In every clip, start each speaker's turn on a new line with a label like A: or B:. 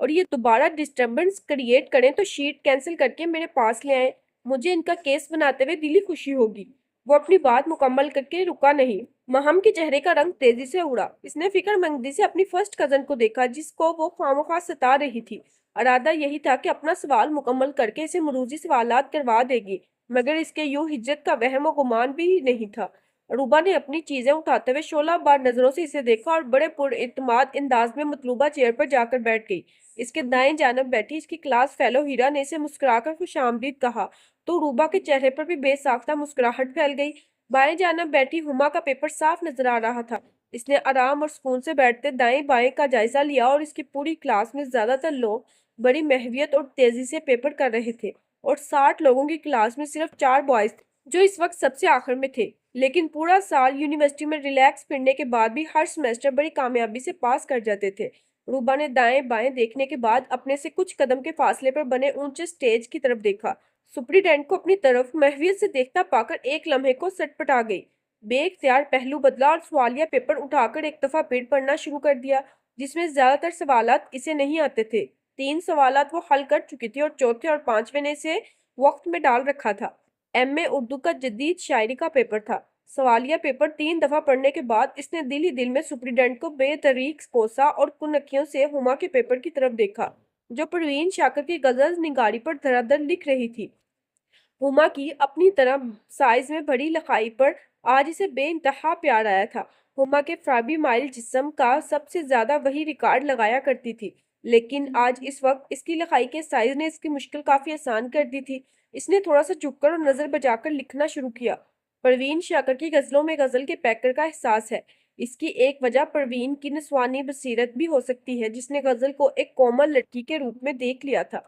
A: اور یہ دوبارہ ڈسٹربنس کریٹ کریں تو شیٹ کینسل کر کے میرے پاس لے آئیں، مجھے ان کا کیس بناتے ہوئے دلی خوشی ہوگی۔ وہ اپنی بات مکمل کر کے رکا نہیں۔ مہم کے چہرے کا رنگ تیزی سے اڑا۔ اس نے فکر مندی سے اپنی فرسٹ کزن کو دیکھا جس کو وہ خواہ ستا رہی تھی۔ ارادہ یہی تھا کہ اپنا سوال مکمل کر کے اسے مروزی سوالات کروا دے گی، مگر اس کے یوں ہجرت کا وہم و گمان بھی نہیں تھا۔ روبا نے اپنی چیزیں اٹھاتے ہوئے شعلہ بار نظروں سے اسے دیکھا اور بڑے پر اعتماد انداز میں مطلوبہ چیئر پر جا کر بیٹھ گئی۔ اس کے دائیں جانب بیٹھی اس کی کلاس فیلو ہیرا نے اسے مسکرا کر خوش آمدید کہا تو روبا کے چہرے پر بھی بے ساختہ مسکراہٹ پھیل گئی۔ بائیں جانب بیٹھی ہما کا پیپر صاف نظر آ رہا تھا۔ اس نے آرام اور سکون سے بیٹھتے دائیں بائیں کا جائزہ لیا اور اس کی پوری کلاس میں زیادہ تر لوگ بڑی محویت اور تیزی سے پیپر کر رہے تھے اور 60 لوگوں کی کلاس میں صرف 4 بوائز تھے جو اس وقت سب سے آخر میں تھے۔ لیکن پورا سال یونیورسٹی میں ریلیکس پڑھنے کے بعد بھی ہر سمیسٹر بڑی کامیابی سے پاس کر جاتے تھے۔ روبا نے دائیں بائیں دیکھنے کے بعد اپنے سے کچھ قدم کے فاصلے پر بنے اونچے سٹیج کی طرف دیکھا۔ سپریڈنٹ کو اپنی طرف محویت سے دیکھتا پا کر ایک لمحے کو سٹ پٹا گئی۔ بے اختیار پہلو بدلا اور سوالیہ پیپر اٹھا کر ایک دفعہ پھر پڑھنا شروع کر دیا، جس میں زیادہ تر سوالات اسے نہیں آتے تھے۔ 3 سوالات وہ حل کر چکی تھی اور چوتھے اور 5ویں نے اسے وقت میں ڈال رکھا تھا۔ ایم اے اردو کا جدید شاعری کا پیپر تھا۔ سوالیہ پیپر 3 دفعہ پڑھنے کے بعد اس نے دل ہی دل میں سپریڈنٹ کو بے طریق کوسا اور کنکھیوں سے ہما کے پیپر کی طرف دیکھا جو پروین شاکر کی غزل نگاری پر دھڑا دھڑ لکھ رہی تھی۔ ہما کی اپنی طرح سائز میں بڑی لکھائی پر آج اسے بے انتہا پیار آیا تھا۔ ہما کے فرابی مائل جسم کا سب سے زیادہ وہی ریکارڈ لگایا کرتی تھی، لیکن آج اس وقت اس کی لکھائی کے سائز نے اس کی مشکل کافی آسان کر دی تھی۔ اس نے تھوڑا سا جھک کر اور نظر بچا کر لکھنا شروع کیا۔ پروین شاکر کی غزلوں میں غزل کے پیکر کا احساس ہے۔ اس کی ایک وجہ پروین کی نسوانی بصیرت بھی ہو سکتی ہے جس نے غزل کو ایک کومل لڑکی کے روپ میں دیکھ لیا تھا۔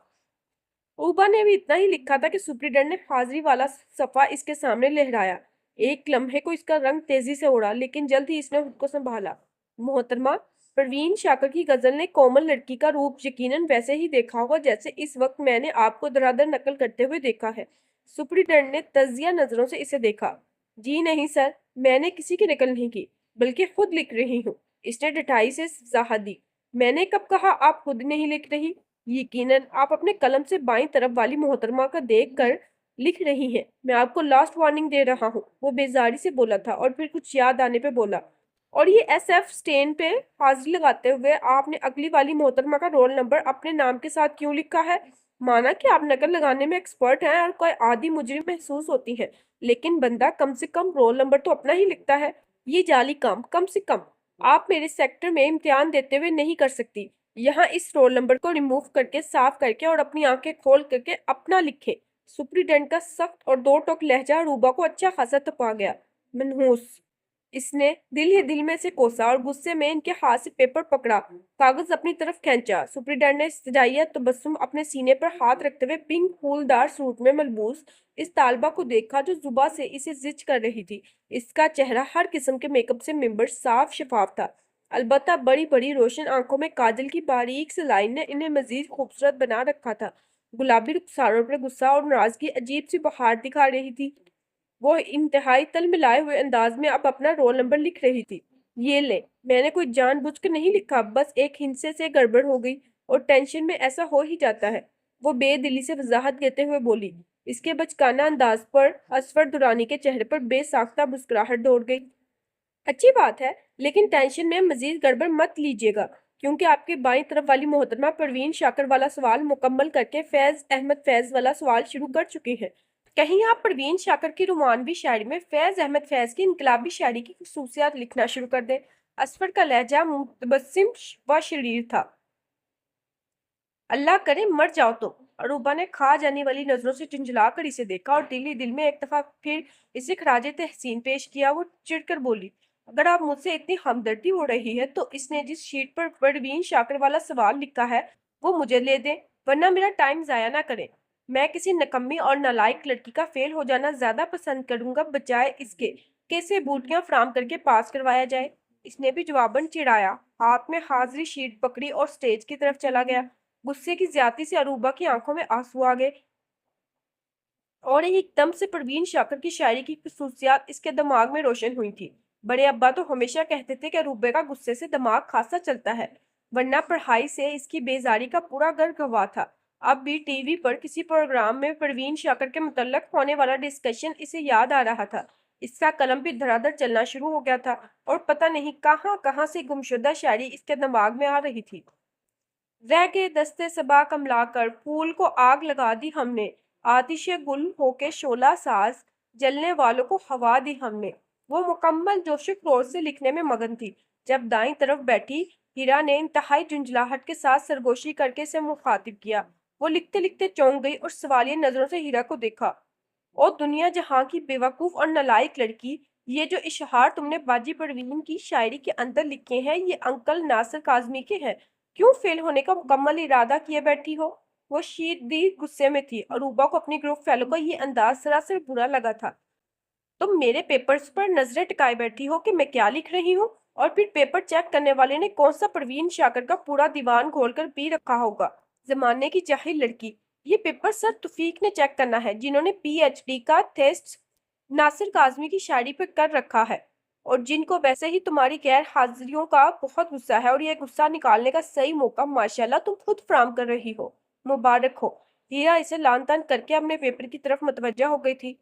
A: اوبا نے بھی اتنا ہی لکھا تھا کہ سپریڈنٹ نے حاضری والا صفحہ اس کے سامنے لہرایا۔ ایک لمحے کو اس کا رنگ تیزی سے اڑا، لیکن جلد ہی اس نے خود کو سنبھالا۔ محترمہ، پروین شاکر کی غزل نے کومل لڑکی کا روپ یقیناً ویسے ہی دیکھا ہوگا جیسے اس وقت میں نے آپ کو دھڑا نقل کرتے ہوئے دیکھا ہے۔ سپریڈنٹ نے تجزیہ نظروں سے اسے دیکھا۔ جی نہیں سر، میں نے کسی کی نقل نہیں کی، بلکہ خود لکھ رہی ہوں، اس نے ڈٹائی سے وضاحت دی۔ میں نے کب کہا آپ خود نہیں لکھ رہی؟ یقیناً آپ اپنے قلم سے بائیں طرف والی محترمہ کا دیکھ کر لکھ رہی ہیں۔ میں آپ کو لاسٹ وارننگ دے رہا ہوں، وہ بیزاری سے بولا تھا اور پھر کچھ یاد آنے پہ بولا۔ اور یہ ایس ایف سٹین پہ حاضری لگاتے ہوئے آپ نے اگلی والی محترمہ کا رول نمبر اپنے نام کے ساتھ کیوں لکھا ہے؟ مانا کہ آپ نقل لگانے میں ایکسپرٹ ہیں اور کوئی عادی مجرم محسوس ہوتی ہیں، لیکن بندہ کم سے کم رول نمبر تو اپنا ہی لکھتا ہے۔ یہ جعلی کم سے کم آپ میرے سیکٹر میں امتحان دیتے ہوئے نہیں کر سکتی۔ یہاں اس رول نمبر کو ریموو کر کے صاف کر کے اور اپنی آنکھیں کھول کر کے اپنا لکھیں۔ سپریڈنٹ کا سخت اور 2 ٹوک لہجہ روبا کو اچھا خاصا تپا گیا۔ منحوس، اس نے دل ہی دل میں سے کوسا اور غصے میں ان کے ہاتھ سے پیپر پکڑا، کاغذ اپنی طرف کھینچا۔ سپریڈنٹ نے استجائیت تبسم اپنے سینے پر ہاتھ رکھتے ہوئے پنک پھولدار سوٹ میں ملبوس اس طالبہ کو دیکھا جو زباں سے اسے زچ کر رہی تھی۔ اس کا چہرہ ہر قسم کے میک اپ سے منبر صاف شفاف تھا، البتہ بڑی بڑی روشن آنکھوں میں کاجل کی باریک سی لائن نے انہیں مزید خوبصورت بنا رکھا تھا۔ گلابی رخساروں پر غصہ اور ناراضگی عجیب سی بہار دکھا رہی تھی۔ وہ انتہائی تل ملائے ہوئے انداز میں اب اپنا رول نمبر لکھ رہی تھی۔ یہ لے، میں نے کوئی جان بوجھ کر نہیں لکھا، بس ایک ہندسے سے گڑبڑ ہو گئی اور ٹینشن میں ایسا ہو ہی جاتا ہے، وہ بے دلی سے وضاحت دیتے ہوئے بولی۔ اس کے بچکانہ انداز پر اسفر درانی کے چہرے پر بے ساختہ مسکراہٹ دوڑ گئی۔ اچھی بات ہے، لیکن ٹینشن میں مزید گڑبڑ مت لیجیے گا، کیونکہ آپ کے بائیں طرف والی محترمہ پروین شاکر والا سوال مکمل کر کے فیض احمد فیض والا سوال شروع کر چکی ہے۔ کہیں آپ پروین شاکر کی رومانوی شاعری میں فیض احمد فیض کی انقلابی شاعری کی خصوصیات لکھنا شروع کر دیں۔ اسفر کا لہجہ متبسم و شریر تھا۔ اللہ کرے مر جاؤ تم۔ اروبا نے کھا جانے والی نظروں سے جنجلا کر اسے دیکھا اور دل ہی دل میں ایک دفعہ پھر اسے خراج تحسین پیش کیا۔ وہ چڑھ کر بولی، اگر آپ مجھ سے اتنی ہمدردی ہو رہی ہے تو اس نے جس شیٹ پر پروین شاکر والا سوال لکھا ہے وہ مجھے لے دیں، ورنہ میرا ٹائم ضائع نہ کریں۔ میں کسی نکمی اور نالائق لڑکی کا فیل ہو جانا زیادہ پسند کروں گا بجائے اس کے کہ اسے بوٹیاں فراہم کر کے پاس کروایا جائے۔ اس نے بھی جواباً چڑھایا، ہاتھ میں حاضری شیٹ پکڑی اور سٹیج کی طرف چلا گیا۔ غصے کی زیادتی سے اروبا کی آنکھوں میں آنسو آ گئے اور ایک دم سے پروین شاکر کی شاعری کی خصوصیات اس کے دماغ میں روشن ہوئی تھی۔ بڑے ابا تو ہمیشہ کہتے تھے کہ اروبا کا غصے سے دماغ خاصا چلتا ہے۔ ورنہ پڑھائی سے اس کی بیزاری کا پورا گھر گواہ تھا۔ اب بھی ٹی وی پر کسی پروگرام میں پروین شاکر کے متعلق ہونے والا ڈسکشن اسے یاد آ رہا تھا۔ اس کا قلم بھی دھڑا دھڑ چلنا شروع ہو گیا تھا اور پتہ نہیں کہاں کہاں سے گمشدہ شاعری اس کے دماغ میں آ رہی تھی۔ رہ گئے دستے صبا کملا کر، پھول کو آگ لگا دی ہم نے، آتش گل ہو کے شعلہ ساز، جلنے والوں کو ہوا دی ہم نے۔ وہ مکمل جوش و خروش سے لکھنے میں مگن تھی جب دائیں طرف بیٹھی ہیرا نے انتہائی جھنجھلاہٹ کے ساتھ سرگوشی کر کے اسے مخاطب کیا۔ وہ لکھتے لکھتے چونک گئی اور سوالیہ نظروں سے ہیرا کو دیکھا۔ اور دنیا جہاں کی بے وقوف اور نالائق لڑکی، یہ جو اشعار تم نے باجی پروین کی شاعری کے اندر لکھے ہیں یہ انکل ناصر کاظمی کے ہیں، کیوں فیل ہونے کا مکمل ارادہ کیے بیٹھی ہو؟ وہ شدید غصے میں تھی۔ اروبا کو اپنی گروپ فیلو کا یہ انداز سراسر برا لگا تھا۔ تم میرے پیپرز پر نظریں ٹکائے بیٹھی ہو کہ میں کیا لکھ رہی ہوں، اور پھر پیپر چیک کرنے والے نے کون سا پروین شاکر کا پورا دیوان کھول کر پی رکھا ہوگا۔ زمانے کی جاہل لڑکی، یہ پیپر سر توفیق نے چیک کرنا ہے جنہوں نے پی ایچ ڈی کا ٹیسٹ ناصر کاظمی کی شاعری پر کر رکھا ہے، اور جن کو ویسے ہی تمہاری غیر حاضریوں کا بہت غصہ ہے، اور یہ غصہ نکالنے کا صحیح موقع ماشاءاللہ تم خود فراہم کر رہی ہو۔ مبارک ہو۔ ہیرا اسے لان تان کر کے اپنے پیپر کی طرف متوجہ ہو گئی تھی۔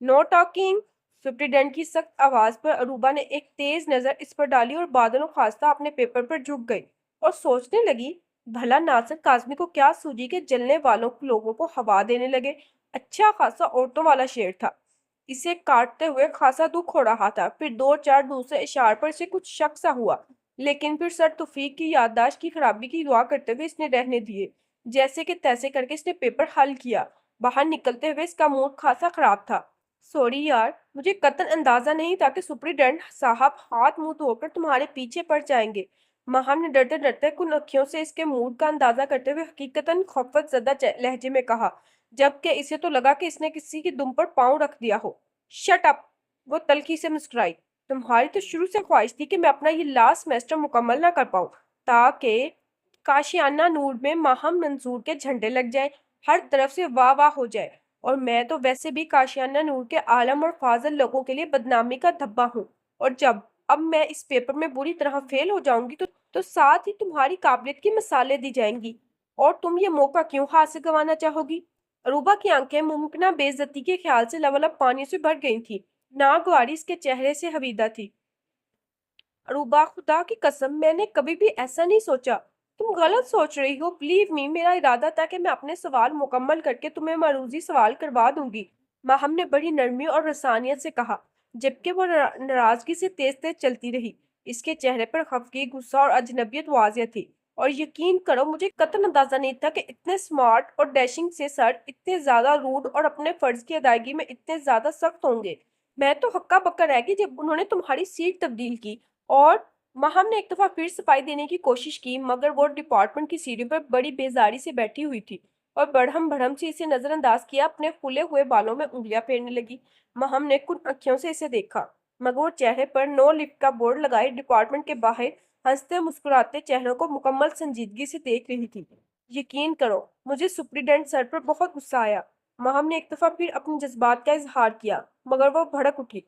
A: نو ٹاکنگ۔ سپرنٹینڈنٹ کی سخت آواز پر اروبا نے ایک تیز نظر اس پر ڈالی اور بادل و خواستہ اپنے پیپر پر جھک گئی اور سوچنے لگی، بھلا ناصر کاظمی کو کیا سوجی کے جلنے والوں لوگوں کو ہوا دینے لگے۔ اچھا خاصا عورتوں والا شعر تھا، اسے کاٹتے ہوئے خاصا دکھ ہو رہا تھا۔ پھر دو چار دوسرے اشعار پر اسے کچھ شک سا ہوا، لیکن پھر سر توفیق کی یادداشت کی خرابی کی دعا کرتے ہوئے اس نے رہنے دیے۔ جیسے کہ تیسے کر کے اس نے پیپر حل کیا۔ باہر نکلتے ہوئے اس کا موڈ خاصا خراب تھا۔ سوری یار، مجھے قطعاً اندازہ نہیں تھا کہ سپرنٹینڈنٹ صاحب ہاتھ منہ دھو کر تمہارے پیچھے پڑ جائیں گے۔ ماہم نے ڈرتے ڈرتے کن اکھیوں سے اس کے موڈ کا اندازہ کرتے ہوئے حقیقتاً خفت زدہ لہجے میں کہا، جبکہ اسے تو لگا کہ اس نے کسی کی دم پر پاؤں رکھ دیا ہو۔ Shut up! وہ تلخی سے مسکرائی۔ تمہاری تو شروع سے خواہش تھی کہ میں اپنا یہ لاسٹ سیمسٹر مکمل نہ کر پاؤں تاکہ کاشیانہ نور میں ماہم منظور کے جھنڈے لگ جائیں، ہر طرف سے واہ واہ ہو جائے، اور میں تو ویسے بھی کاشیانہ نور کے عالم اور فاضل لوگوں کے لیے بدنامی کا دھبا ہوں، اور جب اب میں اس پیپر میں بری طرح فیل ہو جاؤں گی تو ساتھ ہی تمہاری قابلیت کی مثالیں دی جائیں گی، اور تم یہ موقع کیوں ہاتھ سے گنوانا چاہو گی؟ اروبا کی آنکھیں ممکنہ بے عزتی کے خیال سے لبالب پانی سے بھر گئی تھی۔ ناگواری اس کے چہرے سے حویدہ تھی۔ اروبا، خدا کی قسم میں نے کبھی بھی ایسا نہیں سوچا۔ تم غلط سوچ رہی ہو، بلیو می، میرا ارادہ تھا کہ میں اپنے سوال مکمل کر کے تمہیں معروضی سوال کروا دوں گی، ماہم نے بڑی نرمی اور رسانیت سے کہا، جبکہ وہ ناراضگی سے تیز تیز چلتی رہی۔ اس کے چہرے پر خفگی، غصہ اور اجنبیت واضح تھی، اور یقین کرو مجھے قطعاً اندازہ نہیں تھا کہ اتنے سمارٹ اور ڈیشنگ سے سر اتنے زیادہ روڈ اور اپنے فرض کی ادائیگی میں اتنے زیادہ سخت ہوں گے۔ میں تو ہکا بکا رہ گئی جب انہوں نے تمہاری سیٹ تبدیل کی، اور ماہم نے ایک دفعہ پھر صفائی دینے کی کوشش کی، مگر وہ ڈپارٹمنٹ کی سیڑھی پر بڑی بیزاری سے بیٹھی ہوئی تھی اور بڑھم بڑھم سے اسے نظر انداز کیا اپنے پھولے ہوئے بالوں میں انگلیاں پھیرنے لگی۔ ماہم نے کن اکھیوں سے اسے دیکھا، مگر وہ چہرے پر نو لفٹ کا بورڈ لگائے ڈپارٹمنٹ کے باہر ہنستے مسکراتے چہروں کو مکمل سنجیدگی سے دیکھ رہی تھی۔ یقین کرو مجھے سپرنٹینڈنٹ سر پر بہت غصہ آیا۔ ماہم نے ایک دفعہ پھر اپنے جذبات کا اظہار کیا، مگر وہ بھڑک اٹھی۔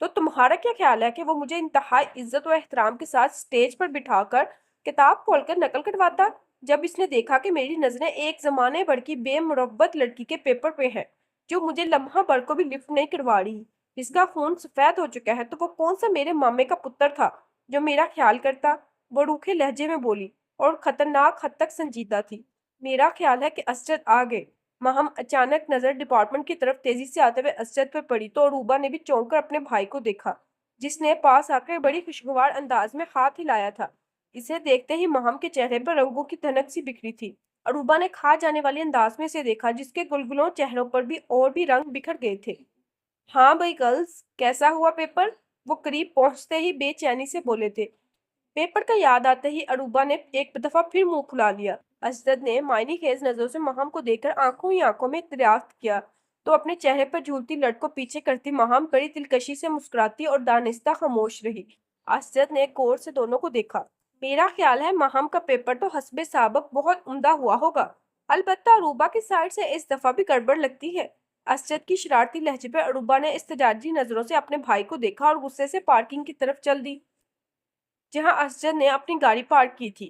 A: تو تمہارا کیا خیال ہے کہ وہ مجھے انتہائی عزت و احترام کے ساتھ سٹیج پر بٹھا کر کتاب کھول کر نقل کٹواتا؟ جب اس نے دیکھا کہ میری نظریں ایک زمانے بھر کی بے مروت لڑکی کے پیپر پہ ہیں جو مجھے لمحہ بھر کو بھی لفٹ نہیں کروا رہی، جس کا خون سفید ہو چکا ہے، تو وہ کون سا میرے مامے کا پتر تھا جو میرا خیال کرتا؟ وہ روکھے لہجے میں بولی اور خطرناک حد تک سنجیدہ تھی۔ میرا خیال ہے کہ اسجد آ گئے۔ ماہم اچانک نظر ڈپارٹمنٹ کی طرف تیزی سے آتے ہوئے اسجد پر پڑی تو اروبا نے بھی چونک کر اپنے بھائی کو دیکھا، جس نے پاس آ کر بڑی خوشگوار انداز میں ہاتھ ہلایا تھا۔ اسے دیکھتے ہی ماہم کے چہرے پر رنگوں کی دھنک سی بکھری تھی۔ اروبا نے کھا جانے والے انداز میں اسے دیکھا، جس کے گلگلوں چہروں پر بھی اور بھی رنگ بکھر گئے تھے۔ ہاں بھائی گرلز، کیسا ہوا پیپر؟ وہ قریب پہنچتے ہی بے چینی سے بولے تھے۔ پیپر کا یاد آتے ہی اروبا نے ایک دفعہ پھر منہ کھلا لیا۔ اسجد نے معنی خیز نظروں سے ماہم کو دیکھ کر آنکھوں ہی آنکھوں میں دریافت کیا تو اپنے چہرے پر جھولتی لٹ کو پیچھے کرتی ماہم بڑی دلکشی سے مسکراتی اور دانستہ خاموش رہی۔ اسجد نے غور سے دونوں کو دیکھا۔ میرا خیال ہے ماہم کا پیپر تو حسب سابق بہت عمدہ ہوا ہوگا، البتہ اروبا کی سائڈ سے اس دفعہ بھی گڑبڑ لگتی ہے۔ اسجد کی شرارتی لہجے پر اروبا نے استجاجی نظروں سے اپنے بھائی کو دیکھا اور غصے سے پارکنگ کی طرف چل دی، جہاں اسجد نے اپنی گاڑی پارک کی تھی۔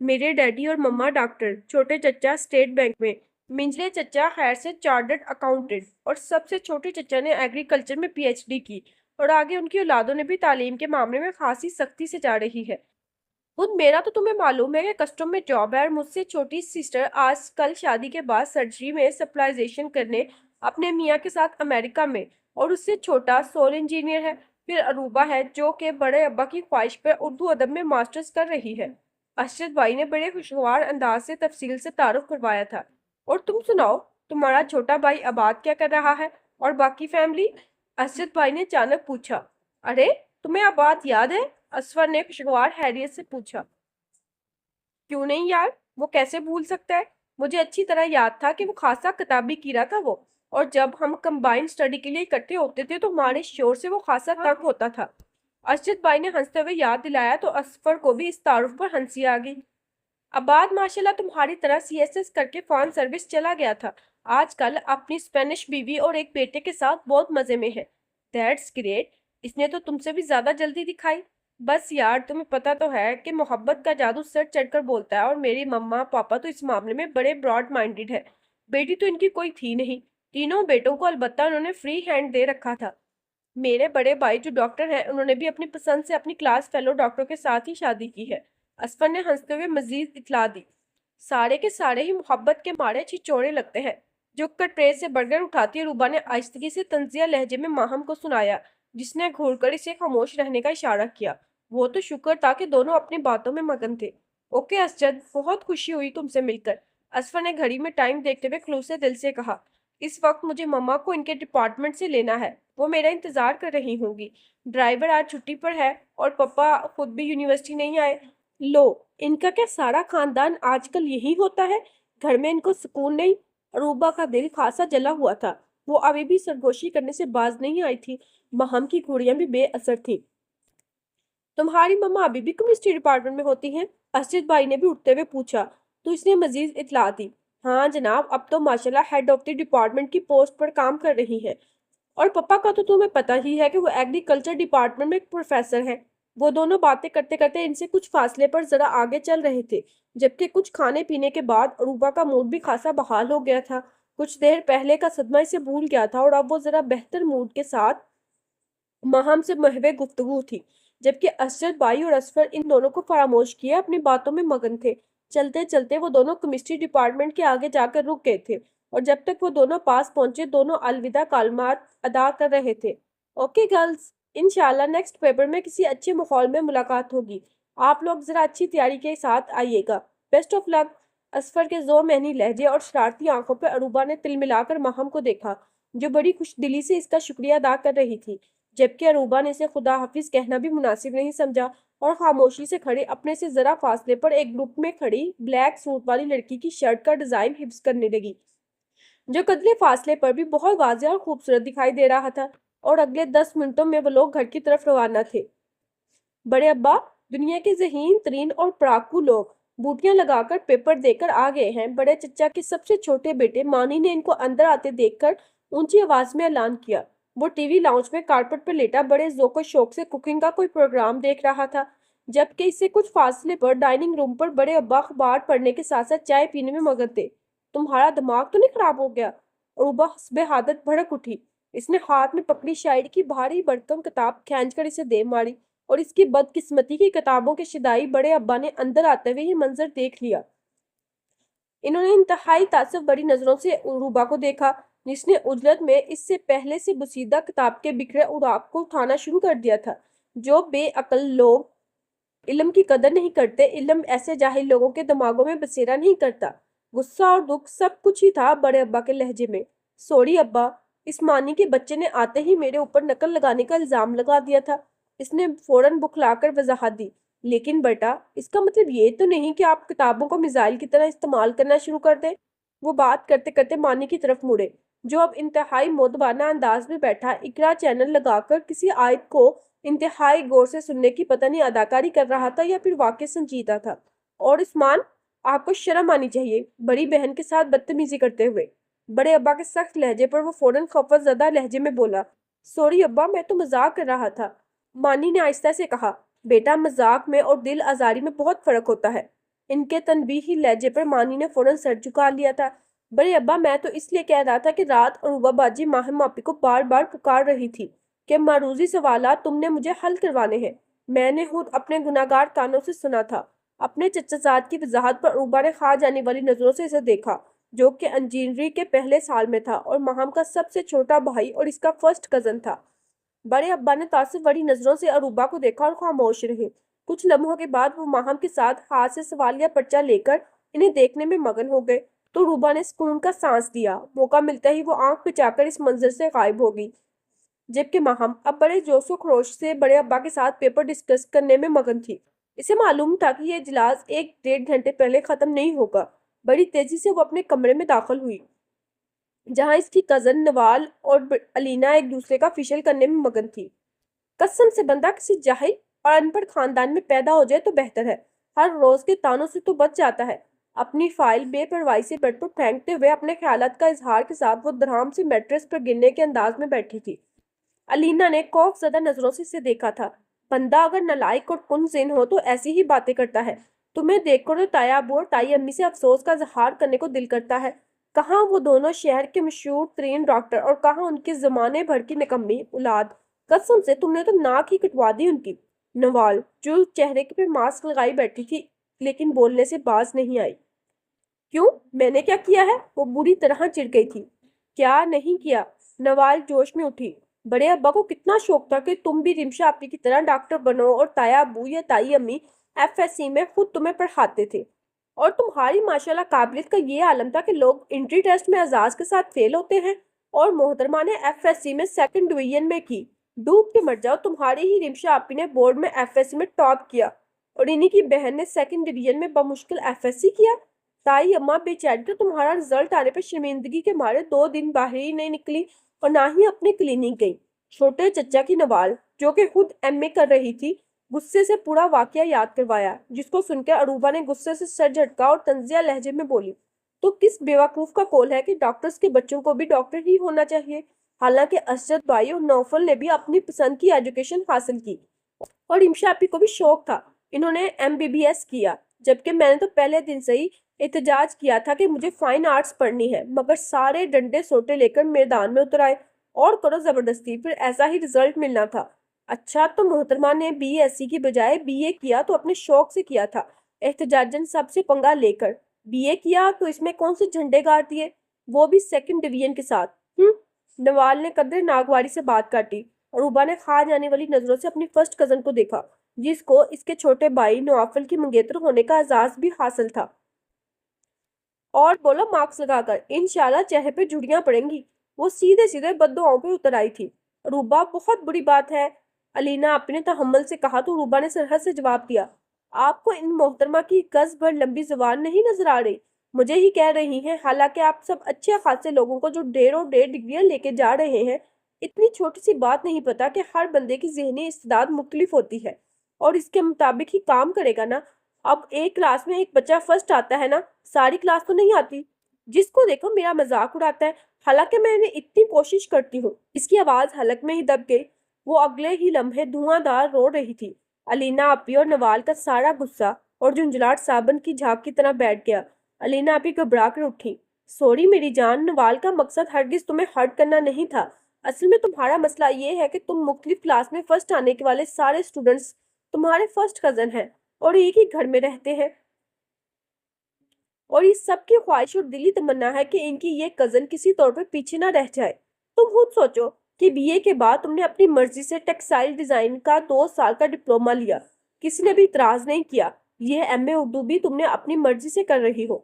A: میرے ڈیڈی اور مما ڈاکٹر، چھوٹے چچا اسٹیٹ بینک میں، منجلے چچا خیر سے چارٹرڈ اکاؤنٹنٹ، اور سب سے چھوٹے چچا نے ایگریکلچر میں پی ایچ ڈی کی، اور آگے ان کی اولادوں نے بھی تعلیم کے معاملے میں خاصی سختی سے جا رہی ہے۔ خود میرا تو تمہیں معلوم ہے کہ کسٹم میں جاب ہے، اور مجھ سے چھوٹی سسٹر آج کل شادی کے بعد سرجری میں سپلائزیشن کرنے اپنے میاں کے ساتھ امریکہ میں، اور اس سے چھوٹا سول انجینئر ہے۔ پھر عروبہ ہے جو کہ بڑے ابا کی خواہش پر اردو ادب میں ماسٹرز کر رہی ہے۔ ارشد بھائی نے بڑے خوشگوار انداز سے تفصیل سے تعارف کروایا تھا۔ اور تم سناؤ، تمہارا چھوٹا بھائی آباد کیا کر رہا ہے، اور باقی فیملی؟ ارشد بھائی نے اچانک پوچھا۔ ارے تمہیں آباد یاد ہے؟ اسفر نے خوشگوار حیریت سے پوچھا۔ کیوں نہیں یار، وہ کیسے بھول سکتا ہے؟ مجھے اچھی طرح یاد تھا کہ وہ خاصا کتابی کیڑا تھا وہ، اور جب ہم کمبائنڈ اسٹڈی کے لیے اکٹھے ہوتے تھے تو ہمارے شور سے وہ خاصا تنگ ہوتا تھا۔ ارشد بھائی نے ہنستے ہوئے یاد دلایا تو اسفر کو بھی اس تعارف پر ہنسی آ گئی۔ آباد ماشاءاللہ تمہاری طرح سی ایس ایس کر کے فارن سروس چلا گیا تھا، آج کل اپنی اسپینش بیوی اور ایک بیٹے کے ساتھ بہت مزے میں ہے۔ دیٹس گریٹ، اس نے تو تم سے بھی زیادہ جلدی دکھائی۔ بس یار، تمہیں پتا تو ہے کہ محبت کا جادو سر چڑھ کر بولتا ہے، اور میری مما پاپا تو اس معاملے میں بڑے براڈ مائنڈڈ ہے۔ بیٹی تو ان کی کوئی تھی نہیں، تینوں بیٹوں کو البتہ انہوں نے فری ہینڈ دے رکھا تھا۔ میرے بڑے بھائی جو ڈاکٹر ہیں، انہوں نے بھی اپنی پسند سے اپنی کلاس فیلو ڈاکٹر کے ساتھ ہی شادی کی ہے۔ اسفر نے ہنستے ہوئے مزید اطلاع دی۔ سارے کے سارے ہی محبت کے مارے چھچوڑے لگتے ہیں۔ جھک کر ٹرے سے برگر اٹھاتی روبا نے آہستگی سے طنزیہ لہجے میں ماہم کو سنایا، جس نے گھور کر اسے خاموش رہنے کا اشارہ کیا۔ وہ تو شکر تھا کہ دونوں اپنی باتوں میں مگن تھے۔ اوکے اسجد، بہت خوشی ہوئی تم سے مل کر، اسفر نے گھڑی میں ٹائم دیکھتے ہوئے خلوص دل سے کہا۔ اس وقت مجھے مما کو ان کے ڈپارٹمنٹ سے لینا ہے، وہ میرا انتظار کر رہی ہوں گی۔ ڈرائیور آج چھٹی پر ہے، اور پپا خود بھی یونیورسٹی نہیں آئے۔ لو، ان کا کیا سارا خاندان آج کل یہی ہوتا ہے؟ گھر میں ان کو سکون نہیں؟ روبا کا دل خاصا جلا ہوا تھا، وہ ابھی بھی سرگوشی کرنے سے باز نہیں آئی تھی۔ مہم کی گھوڑیاں بھی بے اثر تھیں۔ تمہاری مما ابھی بھی کیمسٹری ڈپارٹمنٹ میں ہوتی ہیں؟ ارشد بھائی نے بھی اٹھتے ہوئے پوچھا، تو اس نے مزید اطلاع دی۔ ہاں جناب، اب تو ماشاءاللہ ہیڈ آف دی ڈپارٹمنٹ کی پوسٹ پر کام کر رہی ہے۔ اور پپا کا تو تمہیں پتہ ہی ہے کہ وہ ایگریکلچر ڈپارٹمنٹ میں ایک پروفیسر ہے۔ وہ دونوں باتیں کرتے کرتے ان سے کچھ فاصلے پر ذرا آگے چل رہے تھے، جبکہ کچھ کھانے پینے کے بعد روبا کا موڈ بھی خاصا بحال ہو گیا تھا۔ کچھ دیر پہلے کا صدمہ اسے بھول گیا تھا، اور اب وہ ذرا بہتر موڈ کے ساتھ ماہم سے محو گفتگو تھی، جبکہ ارشد بھائی اور اسفر ان دونوں کو فراموش کیے اپنی باتوں میں مگن تھے۔ چلتے چلتے وہ دونوں کیمسٹری ڈپارٹمنٹ کے آگے جا کر رک گئے تھے، اور جب تک وہ دونوں پاس پہنچے دونوں الوداع کلمات ادا کر رہے تھے۔ اوکے گرلز، انشاءاللہ نیکسٹ پیپر میں کسی اچھے ماحول میں ملاقات ہوگی۔ آپ لوگ ذرا اچھی تیاری کے ساتھ آئیے گا۔ بیسٹ آف لک۔ اسفر کے ذو مہنی لہجے اور شرارتی آنکھوں پہ عروبہ نے تل ملا کر ماہم کو دیکھا، جو بڑی خوش دلی سے اس کا شکریہ ادا کر رہی تھی، جبکہ عروبہ نے اسے خدا حافظ کہنا بھی مناسب نہیں سمجھا، اور خاموشی سے کھڑے اپنے سے ذرا فاصلے پر ایک گروپ میں کھڑی بلیک سوٹ والی لڑکی کی شرٹ کا ڈیزائن حفظ کرنے لگی، جو قدرے فاصلے پر بھی بہت واضح اور خوبصورت دکھائی دے رہا تھا۔ اور اگلے 10 منٹوں میں وہ لوگ گھر کی طرف روانہ تھے۔ بڑے ابا، دنیا کے ذہین ترین اور پڑھاکو لوگ بوٹیاں لگا کر پیپر دے کر آ گئے ہیں۔ بڑے چچا کے سب سے چھوٹے بیٹے مانی نے ان کو اندر آتے دیکھ کر اونچی آواز میں اعلان کیا۔ وہ ٹی وی لاؤنج میں کارپٹ پر لیٹا بڑے ذوق و شوق سے کوکنگ کا کوئی پروگرام دیکھ رہا تھا، جبکہ اس سے کچھ فاصلے پر ڈائننگ روم پر بڑے ابا اخبار پڑھنے کے ساتھ ساتھ چائے پینے میں مگن تھے۔ تمہارا دماغ تو نہیں خراب ہو گیا؟ عروبہ حسب عادت بھڑک اٹھی۔ اس نے ہاتھ میں پکڑی شاعری کی بھاری بھرکم کتاب کھینچ کر اسے دے ماری، اور اس کی بدقسمتی کی کتابوں کے شدائی بڑے ابا نے اندر آتے ہوئے یہ منظر دیکھ لیا۔ انہوں نے انتہائی تعصب بڑی نظروں سے عروبہ کو دیکھا، جس نے عجلت میں اس سے پہلے سے بسیدہ کتاب کے بکھرے اوراق کو اٹھانا شروع کر دیا تھا۔ جو بے عقل لوگ علم کی قدر نہیں کرتے، علم ایسے جاہل لوگوں کے دماغوں میں بسیرا نہیں کرتا۔ غصہ اور دکھ سب کچھ ہی تھا بڑے ابا کے لہجے میں۔ سوری ابا، اس مانی کے بچے نے آتے ہی میرے اوپر نقل لگانے کا الزام لگا دیا تھا۔ اس نے فوراً بکھلا کر وضاحت دی۔ لیکن بیٹا، اس کا مطلب یہ تو نہیں کہ آپ کتابوں کو میزائل کی طرح استعمال کرنا شروع کر دیں۔ وہ بات کرتے کرتے مانی کی طرف مڑے، جو اب انتہائی مؤدبانہ انداز میں بیٹھا اقرا چینل لگا کر کسی آیت کو انتہائی غور سے سننے کی پتہ نہیں اداکاری کر رہا تھا یا پھر واقع سنجیدہ تھا۔ اور عثمان، آپ کو شرم آنی چاہیے، بڑی بہن کے ساتھ بدتمیزی کرتے ہوئے۔ بڑے ابا کے سخت لہجے پر وہ فوراً خفت زدہ لہجے میں بولا، سوری ابا، میں تو مذاق کر رہا تھا۔ مانی نے آہستہ سے کہا، بیٹا، مذاق میں اور دل آزاری میں بہت فرق ہوتا ہے۔ ان کے تنبیہی لہجے پر مانی نے فوراً سر جھکا لیا تھا۔ بڑے ابا، میں تو اس لیے کہہ رہا تھا کہ رات عروبہ باجی ماہم آپی کو بار بار پکار رہی تھی کہ معروضی سوالات تم نے مجھے حل کروانے ہیں۔ میں نے خود اپنے گناہگار کانوں سے سنا تھا۔ اپنے چچا زاد کی وضاحت پر عروبہ نے کھا جانے والی نظروں سے اسے دیکھا، جو کہ انجینئرنگ کے پہلے سال میں تھا اور ماہم کا سب سے چھوٹا بھائی اور اس کا فرسٹ کزن تھا۔ بڑے ابا نے تعصب بڑی نظروں سے عروبہ کو دیکھا اور خاموش رہے۔ کچھ لمحوں کے بعد وہ ماہم کے ساتھ ہاتھ سے سوالیہ پرچہ لے کر انہیں دیکھنے میں مگن ہو گئے تو عروبہ نے سکون کا سانس لیا۔ موقع ملتے ہی وہ آنکھ بچا کر اس منظر سے غائب ہو گئی، جبکہ ماہم اب بڑے جوش و خروش سے بڑے ابا کے ساتھ پیپر ڈسکس کرنے میں مگن تھی۔ اسے معلوم تھا کہ یہ اجلاس 1-1.5 گھنٹے پہلے ختم نہیں ہوگا۔ بڑی تیزی سے وہ اپنے کمرے میں داخل ہوئی، جہاں اس کی کزن نوال اور الینا ایک دوسرے کا فیشل کرنے میں مگن تھی۔ قسم سے بندہ کسی جاہل اور ان پڑھ خاندان میں پیدا ہو جائے تو بہتر ہے۔ ہر روز کے تانوں سے تو بچ جاتا ہے۔ اپنی فائل بے پرواہی سے بیڈ پر پھینکتے ہوئے اپنے خیالات کا اظہار کے ساتھ وہ درہم سے میٹرس پر گرنے کے انداز میں بیٹھی تھی۔ الینا نے خوف زدہ نظروں سے اسے دیکھا تھا۔ بندہ اگر نالائق اور کن ذہن ہو تو ایسی ہی باتیں کرتا ہے۔ تمہیں دیکھ کر تو تایا ابو اور تائی امی سے افسوس کا اظہار کرنے کو دل کرتا ہے۔ کہاں وہ دونوں شہر کے مشہور ترین ڈاکٹر اور کہاں ان کی زمانے بھر کی نکمی اولاد۔ قسم سے تم نے تو ناک ہی کٹوا دی ان کی۔ نوال، جو چہرے پر ماسک لگائی بیٹھی تھی لیکن بولنے سے باز نہیں آئی۔ کیوں؟ میں نے کیا کیا ہے؟ وہ بری طرح چڑ گئی تھی۔ کیا نہیں کیا؟ نوال جوش میں اٹھی۔ بڑے ابا کو کتنا شوق تھا کہ تم بھی رمشا آپی کی طرح ڈاکٹر بنو اور تایا ابو یا تائی امی FSC میں خود تمہیں پڑھاتے تھے، اور تمہاری ماشاءاللہ قابلیت کا یہ عالم تھا کہ لوگ انٹری ٹیسٹ میں اعزاز کے ساتھ فیل ہوتے ہیں، اور محترمہ نے FSC میں 2nd ڈویژن میں کی۔ ڈوب کے مر جاؤ، تمہاری ہی رمشا آپی نے بورڈ میں FSC میں ٹاپ کیا اور انہی کی بہن نے 2nd ڈویژن میں بمشکل FSC کیا۔ تائی اماں بیچاری تو تمہارا رزلٹ آنے پر شرمندگی کے مارے 2 دن باہر ہی نہیں نکلی اور نہ ہی اپنی کلینک گئی۔ چھوٹے چچا کی نوال، جو کہ خود MA کر رہی تھی، غصے سے پورا واقعہ یاد کروایا، جس کو سن کے عروبہ نے غصے سے سر جھٹکا اور طنزیہ لہجے میں بولی، تو کس بیوقوف کا قول ہے کہ ڈاکٹرز کے بچوں کو بھی ڈاکٹر ہی ہونا چاہیے؟ حالانکہ اسجد بھائی اور نوفل نے بھی اپنی پسند کی ایجوکیشن حاصل کی اور رمشا آپی کو بھی شوق تھا، انہوں نے MBBS کیا، جبکہ میں نے تو پہلے دن سے ہی احتجاج کیا تھا کہ مجھے فائن آرٹس پڑھنی ہے، مگر سارے ڈنڈے سوٹے لے کر میدان میں اتر آئے۔ اور کرو زبردستی، پھر ایسا ہی رزلٹ ملنا تھا۔ اچھا، تو محترمہ نے BSc کی بجائے BA کیا تو اپنے شوق سے کیا تھا، احتجاجاً سب سے پنگا لے کر۔ BA کیا تو اس میں کون سے جھنڈے گاڑ دیے، وہ بھی 2nd ڈویژن کے ساتھ؟ نوال نے قدر ناگواری سے بات کاٹی۔ عروبہ نے کھا جانے والی نظروں سے اپنی فرسٹ کزن کو دیکھا، جس کو اس کے چھوٹے بھائی نوافل کی منگیتر ہونے کا اعزاز بھی حاصل تھا۔ اور بولو مارکس لگا کر، انشاءاللہ چہرے پہ جھڑیاں پڑیں گی۔ وہ سیدھے سیدھے بددعاؤں پہ اتر آئی تھی۔ عروبہ، بہت بری بات ہے، الینا آپی نے تحمل سے کہا تو عروبہ نے سرحد سے جواب دیا، آپ کو ان محترمہ کی گز بھر لمبی زبان نہیں نظر آ رہی؟ مجھے ہی کہہ رہی ہیں، حالانکہ آپ سب اچھے خاصے لوگوں کو جو 1.5 ڈگریاں لے کے جا رہے ہیں، اتنی چھوٹی سی بات نہیں پتا کہ ہر بندے کی ذہنی استعداد مختلف ہوتی ہے اور اس کے مطابق ہی کام کرے گا نا۔ اب ایک کلاس میں ایک بچہ فرسٹ آتا ہے نا، ساری کلاس تو نہیں آتی۔ جس کو دیکھو میرا مذاق اڑاتا ہے، حالانکہ میں نے اتنی کوشش کرتی ہوں۔ اس کی آواز حلق میں ہی دب گئی۔ وہ اگلے ہی لمحے دھواں دار رو رہی تھی۔ الینا آپی اور نوال کا سارا غصہ اور جھنجھلاہٹ صابن کی جھاگ کی طرح بیٹھ گیا۔ الینا آپی گھبرا کر اٹھی۔ سوری میری جان، نوال کا مقصد ہرگز تمہیں ہرٹ کرنا نہیں تھا۔ اصل میں تمہارا مسئلہ یہ ہے کہ تم مختلف کلاس میں فرسٹ آنے کے والے سارے اسٹوڈنٹس تمہارے فرسٹ کزن ہیں اور ایک ہی گھر میں رہتے ہیں، اور اس سب کی خواہش اور دلی تمنا ہے کہ ان کی یہ کزن کسی طور پر پیچھے نہ رہ جائے۔ تم خود سوچو کہ BA کے بعد تم نے اپنی مرضی سے ٹیکسٹائل ڈیزائن کا 2 سال کا ڈپلومہ لیا، کسی نے بھی اعتراض نہیں کیا۔ یہ MA اردو بھی تم نے اپنی مرضی سے کر رہی ہو۔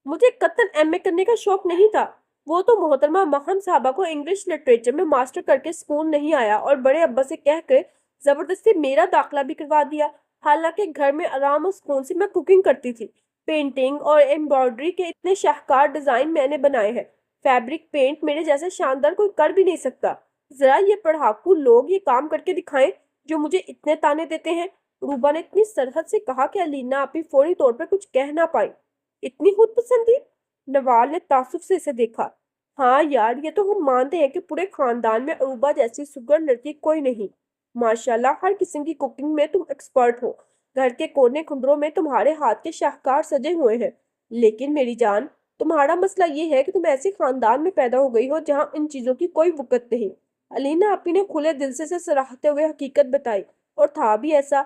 A: مجھے قطعاً MA کرنے کا شوق نہیں تھا۔ وہ تو محترمہ ماہم صاحبہ کو انگلش لٹریچر میں ماسٹر کر کے سکون نہیں آیا اور بڑے ابا سے کہہ کے زبردستی میرا داخلہ بھی کروا دیا، حالانکہ گھر میں آرام اور سکون سے میں کوکنگ کرتی تھی۔ پینٹنگ اور ایمبرائڈری کے اتنے شاہکار ڈیزائن میں نے بنائے ہیں، فیبرک پینٹ میرے جیسے شاندار کوئی کر بھی نہیں سکتا۔ ذرا یہ پڑھاکو لوگ یہ کام کر کے دکھائیں جو مجھے اتنے تانے دیتے ہیں۔ عروبہ نے اتنی سرحد سے کہا کہ الینا آپی فوری طور پر کچھ کہہ نہ پائی۔ اتنی خود پسندی؟ نوال نے تعصب سے اسے دیکھا۔ ہاں یار، یہ تو ہم مانتے ہیں کہ پورے خاندان میں عروبہ جیسی سگر لڑکی کوئی نہیں۔ ماشاءاللہ، ہر قسم کی کوکنگ میں تم ایکسپرٹ ہو۔ گھر کے کونے کنڈروں میں تمہارے ہاتھ کے شاہکار سجے ہوئے ہیں، لیکن میری جان، تمہارا مسئلہ یہ ہے کہ تم ایسے خاندان میں پیدا ہو گئی ہو جہاں ان چیزوں کی کوئی وقت نہیں۔ علینا آپی نے کھلے دل سے سراہتے ہوئے حقیقت بتائی، اور تھا بھی ایسا۔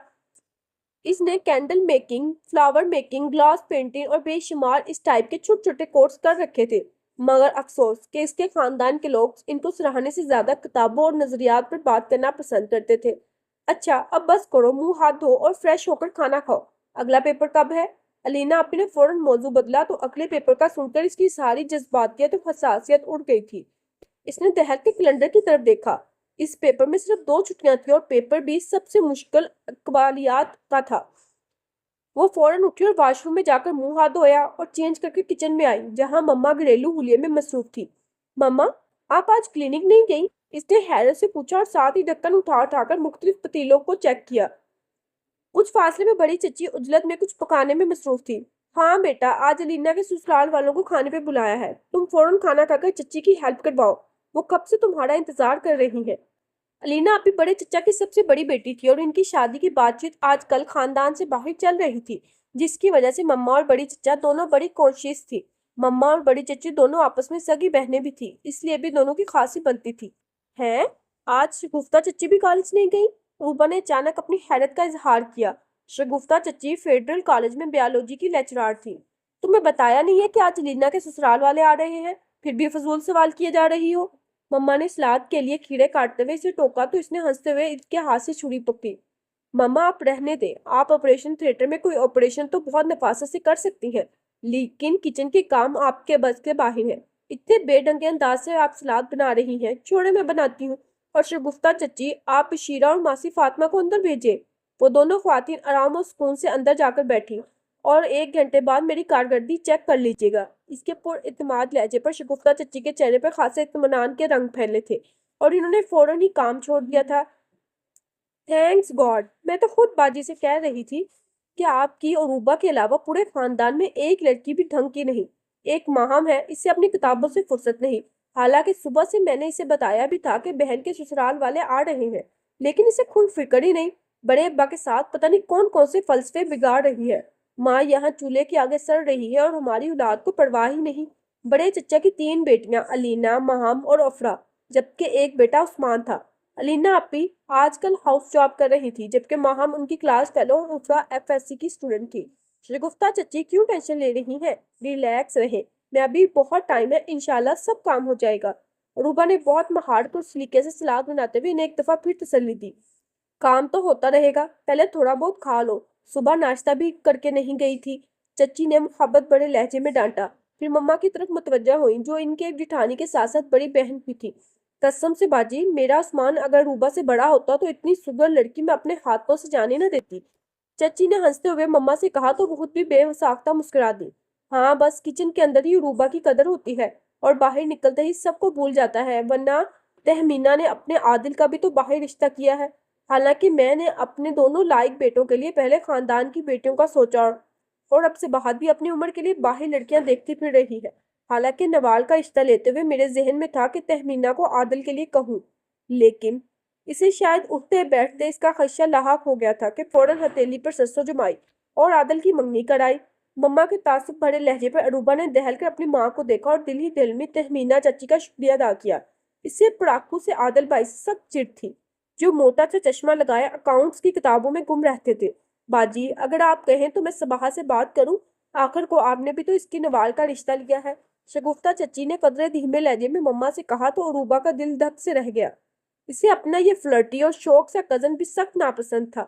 A: اس نے candle making, flower making, glass painting اور بے شمار اس ٹائپ کے چھوٹے چھوٹے کورس کر رکھے تھے، مگر افسوس کہ اس کے خاندان کے لوگ ان کو سراہنے سے زیادہ کتابوں اور نظریات پر بات کرنا پسند کرتے تھے۔ اچھا اب بس کرو، منہ ہاتھ دھو اور فریش ہو کر کھانا کھاؤ۔ اگلا پیپر کب ہے؟ علینا آپی نے فوراً موضوع بدلا تو اگلے پیپر کا سن کر اس کی ساری جذباتیت اور حساسیت اڑ گئی تھی۔ اس نے دہل کے کیلنڈر کی طرف دیکھا۔ اس پیپر میں صرف 2 چھٹیاں تھیں اور پیپر بھی سب سے مشکل اقبالیات کا تھا۔ وہ فوراً اٹھی اور واش روم میں جا کر منہ ہاتھ دھویا اور چینج کر کے کچن میں آئی جہاں مما گھریلو حلیے میں مصروف تھی۔ مما، آپ آج کلینک نہیں گئی؟ اس نے حیرت سے پوچھا اور ساتھ ہی ڈھکن اٹھا اٹھا کر مختلف پتیلوں کو چیک کیا۔ کچھ فاصلے میں بڑی چچی عجلت میں کچھ پکانے میں مصروف تھی۔ ہاں بیٹا، آج علینا کے سسرال والوں کو کھانے پہ بلایا ہے، تم فوراً کھانا کھا کر چچی کی ہیلپ کرواؤ، وہ کب سے تمہارا انتظار کر رہی ہے۔ علینا آپی بڑے چچا کی سب سے بڑی بیٹی تھی اور ان کی شادی کی بات چیت آج کل خاندان سے باہر چل رہی تھی، جس کی وجہ سے مما اور بڑی چچا دونوں بڑی کانشیس تھی۔ مما اور بڑی چچی دونوں آپس میں سگی بہنیں بھی تھی، اس لیے بھی دونوں کی خاصی بنتی تھی۔ ہیں؟ آج شگفتہ چچی بھی کالج نہیں گئی؟ روبا نے اچانک اپنی حیرت کا اظہار کیا۔ شگفتہ چچی فیڈرل کالج میں بیالوجی کی لیکچرار تھی۔ تمہیں بتایا نہیں ہے کہ آج علینا کے سسرال والے آ رہے ہیں، پھر بھی فضول سوال کیے جا رہی ہو؟ مما نے سلاد کے لیے کھیرے کاٹتے ہوئے اسے ٹوکا تو اس نے ہنستے ہوئے اس کے ہاتھ سے چھری پکڑی۔ مما آپ رہنے دیں، آپ آپریشن تھیٹر میں کوئی آپریشن تو بہت نفاست سے کر سکتی ہیں، لیکن کچن کے کام آپ کے بس کے باہر ہیں۔ اتنے بے ڈنگے انداز سے آپ سلاد بنا رہی ہیں، چھوڑے میں بناتی ہوں۔ اور شگفتہ چچی، آپ شیرہ اور ماسی فاطمہ کو اندر بھیجیں۔ وہ دونوں خواتین آرام اور سکون سے اندر جا کر بیٹھی، اور 1 گھنٹے بعد میری کارکردگی چیک کر لیجیے گا۔ اس کے پر اعتماد لہجے پر شگفتہ چچی کے چہرے پر خاصے اطمینان کے رنگ پھیلے تھے، اور انہوں نے فوراً ہی کام چھوڑ دیا تھا۔ تھینکس گاڈ، میں تو خود باجی سے کہہ رہی تھی کہ آپ کی اور روبا کے علاوہ پورے خاندان میں ایک لڑکی بھی ڈھنگ کی نہیں۔ ایک ماہم ہے، اس سے اپنی کتابوں سے فرصت نہیں، حالانکہ صبح سے میں نے اسے بتایا بھی تھا کہ بہن کے سسرال والے آ رہے ہیں، لیکن اسے خود فکر ہی نہیں۔ بڑے ابا کے ساتھ پتہ نہیں کون کون سے فلسفے بگاڑ رہی ہے۔ ماں یہاں چولہے کے آگے سڑ رہی ہے اور ہماری اولاد کو پرواہ ہی نہیں۔ بڑے چچا کی 3 بیٹیاں، علینا، ماہم اور افرا، جبکہ ایک بیٹا عثمان تھا۔ علینا آپی آج کل ہاؤس جاب کر رہی تھی، جبکہ ماہم ان کی کلاس فیلو اور افرا FSC کی سٹوڈنٹ تھی۔ شگفتہ چچی کیوں ٹینشن لے رہی ہیں؟ ریلیکس رہیں، میں ابھی بہت ٹائم ہے، انشاءاللہ سب کام ہو جائے گا۔ روبا نے بہت مہارت اور سلیقے سے سلاد بناتے ہوئے انہیں ایک دفعہ پھر تسلی دی۔ کام تو ہوتا رہے گا، پہلے تھوڑا بہت کھا لو، صبح ناشتہ بھی کر کے نہیں گئی تھی، چچی نے محبت بڑے لہجے میں ڈانٹا۔ پھر مما کی طرف متوجہ ہوئیں جو ان کے جٹھانی کے ساتھ ساتھ بڑی بہن بھی تھی۔ قسم سے باجی، میرا عثمان اگر روبا سے بڑا ہوتا تو اتنی سگر لڑکی میں اپنے ہاتھوں سے جانے نہ دیتی۔ چچی نے ہنستے ہوئے مما سے کہا تو خود بھی بے ساختہ مسکرا دی۔ ہاں بس کچن کے اندر ہی روبا کی قدر ہوتی ہے، اور باہر نکلتے ہی سب کو بھول جاتا ہے، ورنہ تہمینہ نے اپنے عادل کا بھی تو باہر رشتہ کیا ہے۔ حالانکہ میں نے اپنے دونوں لائق بیٹوں کے لیے پہلے خاندان کی بیٹیوں کا سوچا، اور اب سے بعد بھی اپنی عمر کے لیے باہر لڑکیاں دیکھتی پھر رہی ہے۔ حالانکہ نوال کا رشتہ لیتے ہوئے میرے ذہن میں تھا کہ تہمینہ کو عادل کے لیے کہوں، لیکن اسے شاید اٹھتے بیٹھتے اس کا خدشہ لاحق ہو گیا تھا کہ فوراً ہتھیلی پر سرسوں جمائی اور عادل کی منگنی کرائی۔ مما کے تعصب بھرے لہجے پر اروبا نے دہل کر اپنی ماں کو دیکھا اور دل ہی دل میں تہمینہ چچی کا شکریہ ادا کیا۔ اس سے پڑاکو سے عادل بھائی سے سخت چڑ تھی، جو موٹا سا چشمہ لگائے اکاؤنٹس کی کتابوں میں گم رہتے تھے۔ باجی اگر آپ کہیں تو میں صباح سے بات کروں، آخر کو آپ نے بھی تو اس کی نوال کا رشتہ لیا ہے۔ شگفتہ چچی نے قدرے دھیمے لہجے میں مما سے کہا تو اروبا کا دل دھک سے رہ گیا۔ اسے اپنا یہ فلرٹی اور شوق سا کزن بھی سخت ناپسند تھا،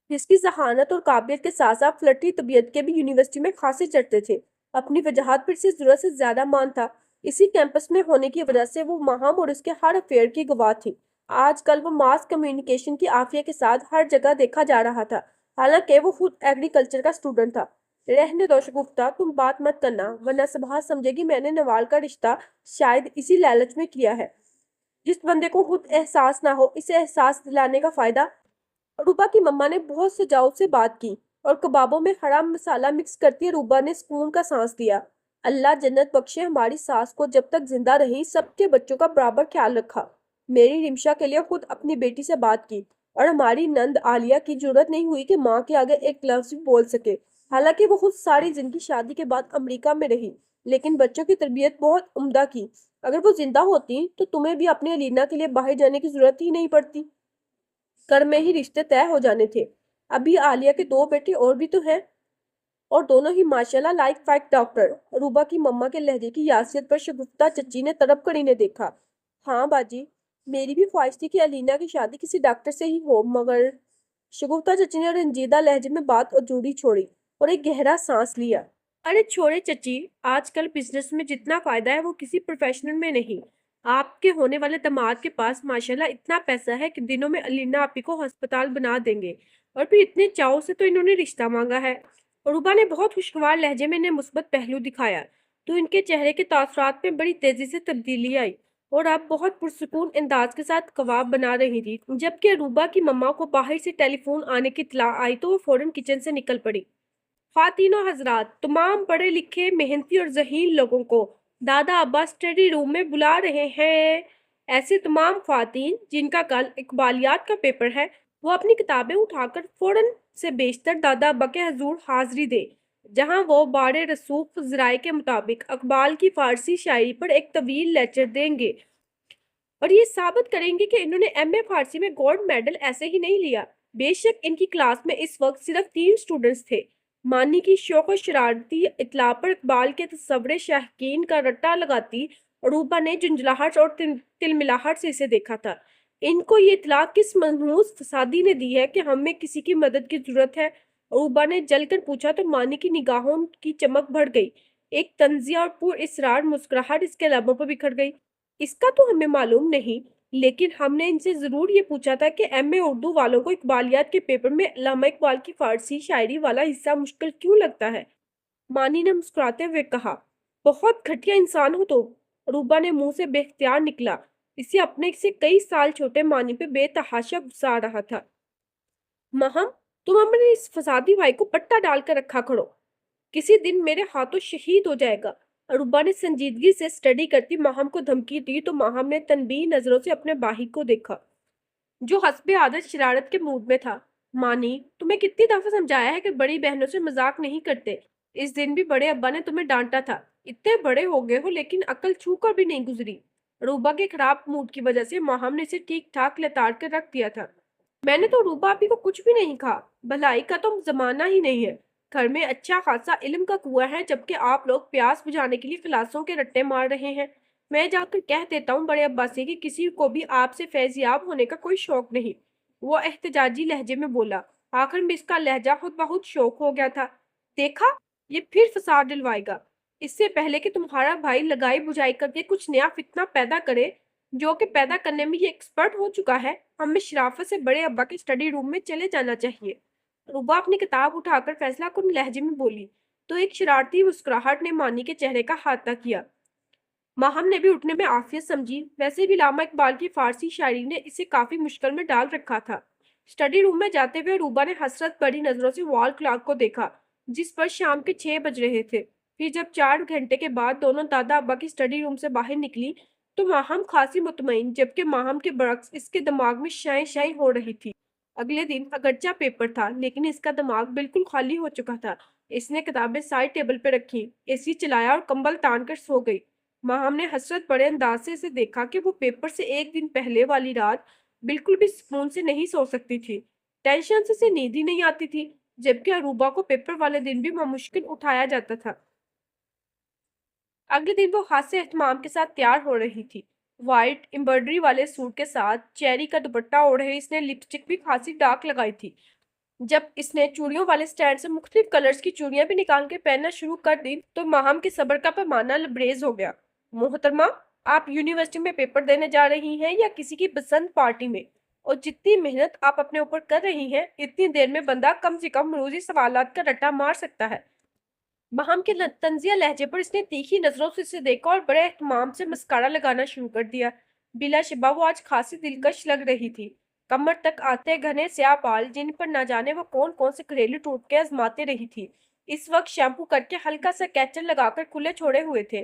A: جس کی ذہانت اور قابلیت کے ساتھ ساتھ فلرٹی طبیعت کے بھی یونیورسٹی میں خاصے چڑھتے تھے۔ اپنی وجاہت پر اسے ضرورت سے زیادہ مان تھا، اسی کیمپس میں ہونے کی وجہ سے وہ ماہم اور اس کے ہر افیئر کی گواہ تھی۔ آج کل وہ ماس کمیونیکیشن کی عافیہ کے ساتھ ہر جگہ دیکھا جا رہا تھا، حالانکہ وہ خود ایگریکلچر کا اسٹوڈنٹ تھا۔ رہنے دو شگفتہ، تم بات مت کرنا، ورنہ صبح سمجھے گی میں نے نوال کا رشتہ شاید اسی لالچ میں کیا ہے۔ جس بندے کو خود احساس نہ ہو، اسے احساس دلانے کا فائدہ۔ روبا کی مما نے بہت سجاؤ سے بات کی، اور کبابوں میں حرام مسالہ مکس کرتی روبا نے سکون کا سانس دیا۔ اللہ جنت بخشے ہماری ساس کو، جب تک زندہ رہی سب کے بچوں کا برابر خیال رکھا۔ میری رمشا کے لیے خود اپنی بیٹی سے بات کی، اور ہماری نند عالیہ کی جرت نہیں ہوئی کہ ماں کے آگے ایک لفظ بھی بول سکے۔ حالانکہ وہ خود ساری زندگی شادی کے بعد امریکہ میں رہی، لیکن بچوں کی تربیت بہت عمدہ کی۔ اگر وہ زندہ ہوتی تو تمہیں بھی اپنی الینا کے لیے باہر جانے کی ضرورت ہی نہیں پڑتی۔ کر میں ہی رشتے طے ہو جانے تھے۔ ابھی عالیہ کے 2 بیٹے اور بھی تو ہیں، اور دونوں ہی ماشاءاللہ لائق فائق ڈاکٹر۔ روبا کی مما کے لہجے کی یاسیت پر شگفتہ چچی نے طرب کری نے دیکھا۔ ہاں باجی، میری بھی خواہش تھی کہ الینا کی شادی کسی ڈاکٹر سے ہی ہو، مگر… شگفتہ چچی نے رنجیدہ لہجے میں بات اجوڑی چھوڑی اور ایک گہرا سانس لیا۔ ارے چھوڑے چچی، آج کل بزنس میں جتنا فائدہ ہے وہ کسی پروفیشنل میں نہیں۔ آپ کے ہونے والے داماد کے پاس ماشاءاللہ اتنا پیسہ ہے کہ دنوں میں الینا آپی کو ہسپتال بنا دیں گے، اور پھر اتنے چاؤ سے تو انہوں نے رشتہ مانگا ہے۔ روبا نے بہت خوشگوار لہجے میں انہیں مثبت پہلو دکھایا تو ان کے چہرے کے تاثرات میں بڑی تیزی سے تبدیلی آئی، اور اب بہت پرسکون انداز کے ساتھ کباب بنا رہی تھی۔ جبکہ روبا کی مما کو باہر سے ٹیلی فون آنے کی اطلاع آئی تو وہ فوراً کچن سے نکل پڑی۔ خواتین و حضرات، تمام پڑھے لکھے محنتی اور ذہین لوگوں کو دادا ابا اسٹڈی روم میں بلا رہے ہیں۔ ایسے تمام خواتین جن کا کل اقبالیات کا پیپر ہے، وہ اپنی کتابیں اٹھا کر فوراً سے بیشتر دادا ابا کے حضور حاضری دے، جہاں وہ بار رسوخ ذرائع کے مطابق اقبال کی فارسی شاعری پر ایک طویل لیکچر دیں گے اور یہ ثابت کریں گے کہ انہوں نے ایم اے فارسی میں گولڈ میڈل ایسے ہی نہیں لیا۔ بے شک ان کی کلاس میں اس وقت صرف 3 اسٹوڈنٹس تھے۔ مانی کی شوق و شرارتی اطلاع پر اقبال کے تصور شاہکین کا رٹا لگاتی روبا نے جھنجھلاہٹ اور تلملاہٹ سے اسے دیکھا تھا۔ ان کو یہ اطلاع کس منحوس فسادی نے دی ہے کہ ہمیں کسی کی مدد کی ضرورت ہے؟ روبا نے جل کر پوچھا تو مانی کی نگاہوں کی چمک بڑھ گئی۔ ایک طنزیہ اور پر اسرار مسکراہٹ اس کے لبوں پر بکھر گئی۔ اس کا تو ہمیں معلوم نہیں، لیکن ہم نے ان سے ضرور یہ پوچھا تھا کہ ایم اے اردو والوں کو اقبالیات کے پیپر میں علامہ اقبال کی فارسی شاعری والا حصہ مشکل کیوں لگتا ہے؟ مانی نے مسکراتے ہوئے کہا، بہت گھٹیا انسان ہو تو۔ روبا نے منہ سے بے اختیار نکلا۔ اسے اپنے سے کئی سال چھوٹے مانی پہ بے تحاشا غصہ آ رہا تھا۔ مہم، تم اپنے اس فسادی بھائی کو پٹا ڈال کر رکھا کرو، کسی دن میرے ہاتھوں شہید ہو جائے گا۔ روبا نے سنجیدگی سے اسٹڈی کرتی ماہم کو دھمکی دی تو ماہم نے تنبیہ نظروں سے اپنے باہی کو دیکھا، جو حسب عادت شرارت کے موڈ میں تھا۔ مانی، تمہیں کتنی دفعہ سمجھایا ہے کہ بڑی بہنوں سے مذاق نہیں کرتے۔ اس دن بھی بڑے ابا نے تمہیں ڈانٹا تھا۔ اتنے بڑے ہو گئے ہو لیکن عقل چھو کر بھی نہیں گزری۔ روبا کے خراب موڈ کی وجہ سے ماہم نے اسے ٹھیک ٹھاک لتاڑ کر رکھ دیا تھا۔ میں نے تو روبا ابھی کو کچھ بھی نہیں کہا، بھلائی کا تو زمانہ ہی نہیں ہے۔ گھر میں اچھا خاصا علم کا کنواں ہے، جبکہ آپ لوگ پیاس بجھانے کے لیے خلاصوں کے رٹے مار رہے ہیں۔ میں جا کر کہہ دیتا ہوں بڑے ابا سے کہ کسی کو بھی آپ سے فیض یاب ہونے کا کوئی شوق نہیں، وہ احتجاجی لہجے میں بولا۔ آخر میں اس کا لہجہ خود بہت شوق ہو گیا تھا۔ دیکھا، یہ پھر فساد ڈلوائے گا۔ اس سے پہلے کہ تمہارا بھائی لگائی بجھائی کر کے کچھ نیا فتنہ پیدا کرے، جو کہ پیدا کرنے میں یہ ایکسپرٹ ہو چکا ہے، ہمیں شرافت سے بڑے ابا کے اسٹڈی روم میں چلے جانا چاہیے۔ روبا اپنی کتاب اٹھا کر فیصلہ کن لہجے میں بولی تو ایک شرارتی مسکراہٹ نے مانی کے چہرے کا احاطہ کیا۔ ماہم نے بھی اٹھنے میں عافیت سمجھی، ویسے بھی علامہ اقبال کی فارسی شاعری نے اسے کافی مشکل میں ڈال رکھا تھا۔ اسٹڈی روم میں جاتے ہوئے روبا نے حسرت بڑی نظروں سے وال کلاک کو دیکھا، جس پر شام کے 6 بج رہے تھے۔ پھر جب 4 گھنٹے کے بعد دونوں دادا ابا کی اسٹڈی روم سے باہر نکلی تو ماہم خاصی مطمئن، جبکہ ماہم کے برعکس اس کے دماغ میں شائیں شائیں ہو رہی تھی۔ اگلے دن اگرچہ پیپر تھا، لیکن اس کا دماغ بالکل خالی ہو چکا تھا۔ اس نے کتابیں سائڈ ٹیبل پہ رکھی، اے سی چلایا اور کمبل تان کر سو گئی۔ ماہم نے حسرت بڑے انداز سے اسے دیکھا کہ وہ پیپر سے ایک دن پہلے والی رات بالکل بھی سکون سے نہیں سو سکتی تھی۔ ٹینشن سے اسے نیند ہی نہیں آتی تھی، جبکہ اروبا کو پیپر والے دن بھی بمشکل اٹھایا جاتا تھا۔ اگلے دن وہ خاصے اہتمام کے ساتھ تیار ہو رہی تھی۔ وائٹ امبرائڈری والے سوٹ کے ساتھ چیری کا دوپٹہ اوڑھے اس نے لپسٹک بھی خاصی ڈارک لگائی تھی۔ جب اس نے چوڑیوں والے سٹینڈ سے مختلف کلرز کی چوڑیاں بھی نکال کے پہننا شروع کر دی تو ماہم کے صبر کا پیمانہ لبریز ہو گیا۔ محترمہ، آپ یونیورسٹی میں پیپر دینے جا رہی ہیں یا کسی کی پسند پارٹی میں؟ اور جتنی محنت آپ اپنے اوپر کر رہی ہیں، اتنی دیر میں بندہ کم سے کم روزی سوالات کا رٹا مار سکتا ہے۔ ماہم کے طنزیہ لہجے پر اس نے تیکھی نظروں سے اسے دیکھا اور بڑے اہتمام سے مسکارا لگانا شروع کر دیا۔ بلا شبہ وہ آج خاصی دلکش لگ رہی تھی۔ کمر تک آتے گھنے سیاہ بال، جن پر نہ جانے وہ کون سے گھریلو ٹوٹکے آزماتے رہی تھی، اس وقت شیمپو کر کے ہلکا سا کیچر لگا کر کھلے چھوڑے ہوئے تھے۔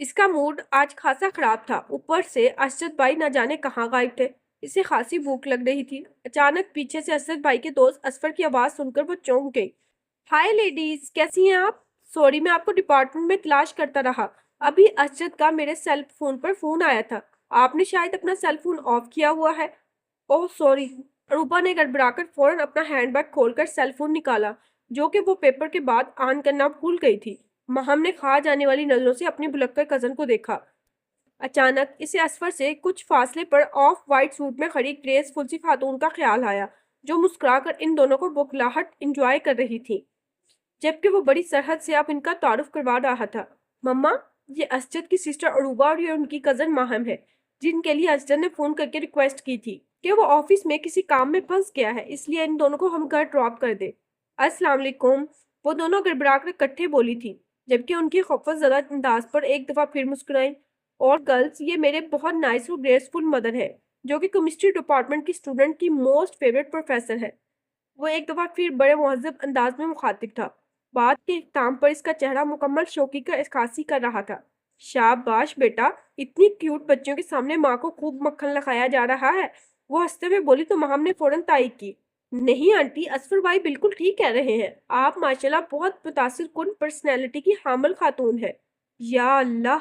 A: اس کا موڈ آج خاصا خراب تھا، اوپر سے اسد بھائی نہ جانے کہاں غائب تھے۔ اسے خاصی بھوک لگ رہی تھی۔ اچانک پیچھے سے اسد بھائی کے دوست اسفر کی آواز سن کر وہ چونک گئی۔ ہائے لیڈیز، کیسی ہیں آپ؟ سوری، میں آپ کو ڈپارٹمنٹ میں تلاش کرتا رہا۔ ابھی اسد کا میرے سیل فون پر فون آیا تھا، آپ نے شاید اپنا سیل فون آف کیا ہوا ہے۔ اوہ سوری۔ اروبا نے گڑبڑا کر فوراً اپنا ہینڈ بیگ کھول کر سیل فون نکالا، جو کہ وہ پیپر کے بعد آن کرنا بھول گئی تھی۔ مہم نے کھا جانے والی نظروں سے اپنی بھلکر کزن کو دیکھا۔ اچانک اسے اسفر سے کچھ فاصلے پر آف وائٹ سوٹ میں کھڑی گریس فل سی خاتون کا خیال آیا، جو مسکرا کر ان دونوں کو بوکھلاہٹ انجوائے کر رہی تھی، جبکہ وہ بڑی سرحد سے اب ان کا تعارف کروا رہا تھا۔ مما، یہ اسجد کی سسٹر اروبا اور یہ ان کی کزن ماہم ہے، جن کے لیے اسجد نے فون کر کے ریکویسٹ کی تھی کہ وہ آفس میں کسی کام میں پھنس گیا ہے، اس لیے ان دونوں کو ہم گھر ڈراپ کر دیں۔ السلام علیکم، وہ دونوں گڑبڑا کر اکٹھے بولی تھی، جبکہ ان کی خوفزدہ زدہ انداز پر ایک دفعہ پھر مسکرائیں۔ اور گرلز، یہ میرے بہت نائس اور گریسفل مدر ہے، جو کہ کیمسٹری ڈپارٹمنٹ کی اسٹوڈنٹ کی موسٹ فیوریٹ پروفیسر ہے۔ وہ ایک دفعہ پھر بڑے مہذب انداز میں مخاطب تھا۔ بات کے اختتام پر اس کا چہرہ مکمل شوقی کا عکاسی کر رہا تھا۔ شاباش بیٹا، اتنی کیوٹ بچیوں کے سامنے ماں کو خوب مکھن لگایا جا رہا ہے، وہ ہنستے ہوئے بولی تو مہم نے فوراً تائید کی۔ نہیں آنٹی، اسفر بھائی بالکل ٹھیک کہہ رہے ہیں، آپ ماشاءاللہ بہت متاثر کن پرسنالٹی کی حامل خاتون ہے۔ یا اللہ،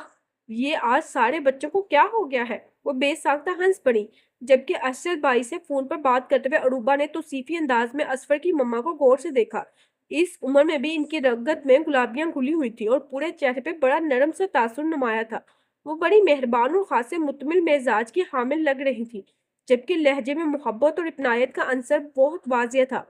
A: یہ آج سارے بچوں کو کیا ہو گیا ہے؟ وہ بے ساختہ ہنس پڑی، جبکہ اسد بھائی سے فون پر بات کرتے ہوئے اروبا نے توصیفی انداز میں اسفر کی مما کو غور سے دیکھا۔ اس عمر میں بھی ان کی رگت میں گلابیاں گھلی ہوئی تھی اور پورے چہرے پہ بڑا نرم سا تاثر نمایاں تھا۔ وہ بڑی مہربان اور خاصے متمل مزاج کی حامل لگ رہی تھی، جبکہ لہجے میں محبت اور اپنائیت کا عنصر بہت واضح تھا۔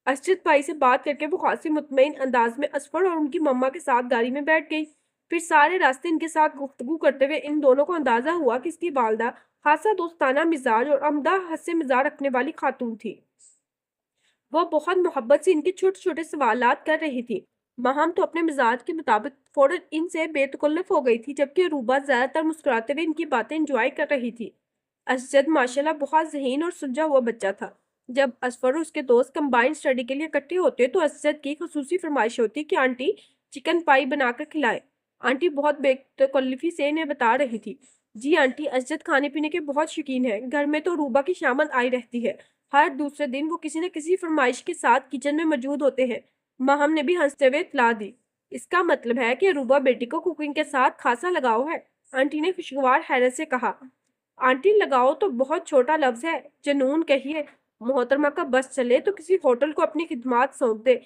A: اسجد بھائی سے بات کر کے وہ خاصی مطمئن انداز میں اسفر اور ان کی مما کے ساتھ گاڑی میں بیٹھ گئی۔ پھر سارے راستے ان کے ساتھ گفتگو کرتے ہوئے ان دونوں کو اندازہ ہوا کہ اس کی والدہ خاصا دوستانہ مزاج اور عمدہ حسن مزاج رکھنے والی خاتون تھی۔ وہ بہت محبت سے ان کے چھوٹے چھوٹے سوالات کر رہی تھی۔ مہم تو اپنے مزاج کے مطابق فوراً ان سے بے تکلف ہو گئی تھی، جبکہ روبا زیادہ تر مسکراتے ہوئے ان کی باتیں انجوائے کر رہی تھی۔ اسجد ماشاءاللہ بہت ذہین اور سلجھا ہوا بچہ تھا۔ جب اسفر اور اس کے دوست کمبائنڈ اسٹڈی کے لیے اکٹھے ہوتے تو اسجد کی خصوصی فرمائش ہوتی کہ آنٹی چکن پائی بنا کر کھلائے۔ آنٹی بہت بے تکلفی سے انہیں بتا رہی تھی، جی آنٹی، اسجد کھانے پینے کے بہت شوقین ہے، گھر میں تو روبا کی شامت آئی رہتی ہے، ہر دوسرے دن وہ کسی نہ کسی فرمائش کے ساتھ کچن میں موجود ہوتے ہیں۔ ماہم نے بھی ہنستے ہوئے اطلاع دی۔ اس کا مطلب ہے کہ روبا بیٹی کو کوکنگ کے ساتھ خاصا لگاؤ ہے، آنٹی نے خوشگوار حیرت سے کہا۔ آنٹی، لگاؤ تو بہت چھوٹا لفظ ہے، جنون کہیے۔ محترمہ کا بس چلے تو کسی ہوٹل کو اپنی خدمات سونپ دے۔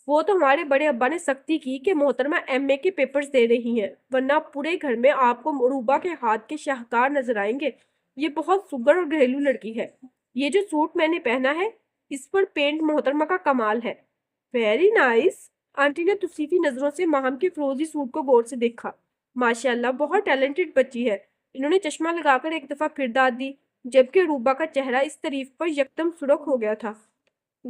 A: وہ تو ہمارے بڑے ابا نے سختی کی کہ محترمہ ایم اے کے پیپرز دے رہی ہیں، ورنہ پورے گھر میں آپ کو روبا کے ہاتھ کے شاہکار نظر آئیں گے۔ یہ بہت سگر اور گھریلو لڑکی ہے۔ یہ جو سوٹ میں نے پہنا ہے، اس پر پینٹ محترمہ کا کمال ہے۔ Very nice. آنٹی نے توصیفی نظروں سے ماہم کے فروزی سوٹ کو غور سے دیکھا۔ ماشاءاللہ بہت ٹیلنٹڈ بچی ہے۔ انہوں نے چشمہ لگا کر ایک دفعہ پھر داد دی، جبکہ روبا کا چہرہ اس تعریف پر یکدم سرخ ہو گیا تھا۔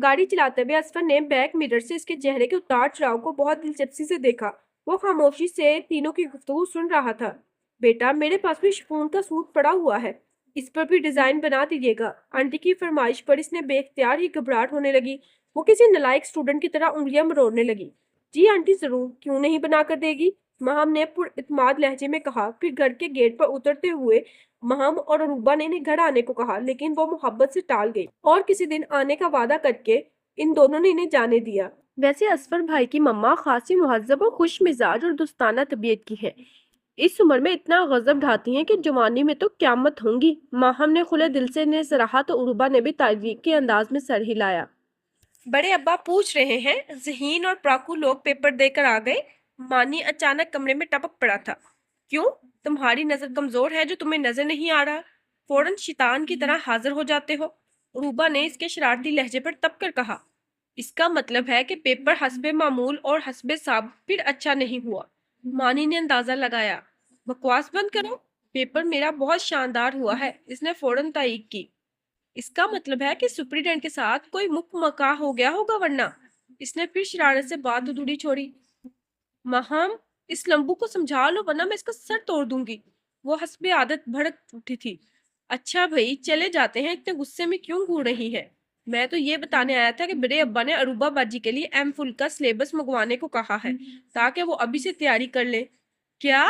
A: گاڑی چلاتے ہوئے اسفر نے بیک میرر سے اس کے چہرے کے اتار چڑھاؤ کو بہت دلچسپی سے دیکھا۔ وہ خاموشی سے تینوں کی گفتگو سن رہا تھا۔ بیٹا، میرے پاس بھی شفون کا سوٹ پڑا ہوا ہے، اس پر بھی ڈیزائن بنا دیجیے گا۔ آنٹی کی فرمائش پر اس نے بے اختیار ہی گھبراہٹ ہونے لگی۔ وہ کسی نالائق اسٹوڈنٹ کی طرح انگلیاں مروڑنے لگی۔ جی آنٹی ضرور، کیوں نہیں بنا کر دے گی، مہم نے پر اعتماد لہجے میں کہا۔ پھر گھر کے گیٹ پر اترتے ہوئے مہم اور اروبا نے انہیں گھر آنے کو کہا، لیکن وہ محبت سے ٹال گئی اور کسی دن آنے کا وعدہ کر کے ان دونوں نے انہیں جانے دیا۔ ویسے اسفر بھائی کی مما خاصی مہذب اور خوش مزاج اور دوستانہ طبیعت کی ہے۔ اس عمر میں اتنا غضب ڈھاتی ہیں کہ جوانی میں تو قیامت ہوں گی۔ ماہم نے کھلے دل سے انہیں سراہا تو اروبا نے بھی تعریف کے انداز میں سر ہلایا۔ بڑے ابا پوچھ رہے ہیں، ذہین اور پراکو لوگ پیپر دے کر آ گئے؟ مانی اچانک کمرے میں ٹپک پڑا تھا۔ کیوں، تمہاری نظر کمزور ہے جو تمہیں نظر نہیں آ رہا؟ فوراً شیطان کی طرح حاضر ہو جاتے ہو، اروبا نے اس کے شرارتی لہجے پر تپ کر کہا۔ اس کا مطلب ہے کہ پیپر حسب معمول اور حسب ثابت پھر اچھا نہیں ہوا، مانی نے اندازہ لگایا۔ بکواس بند کرو، پیپر میرا بہت شاندار ہوا ہے، اس نے فوراً تائید کی۔ اس کا مطلب ہے کہ سپریڈنٹ کے ساتھ کوئی مکہ ہو گیا ہوگا، ورنہ اس نے پھر شرارت سے بات ادھوری چھوڑی۔ مہم، اس لمبو کو سمجھا لو ورنہ میں اس کا سر توڑ دوں گی، وہ حسب عادت بھڑک اٹھی تھی۔ اچھا بھائی چلے جاتے ہیں، اتنے غصے میں کیوں گھور رہی ہے؟ میں تو یہ بتانے آیا تھا کہ بڑے ابا نے اروبا باجی کے لیے M Phil کا سلیبس منگوانے کو کہا ہے تاکہ وہ ابھی سے تیاری کر لے۔ کیا؟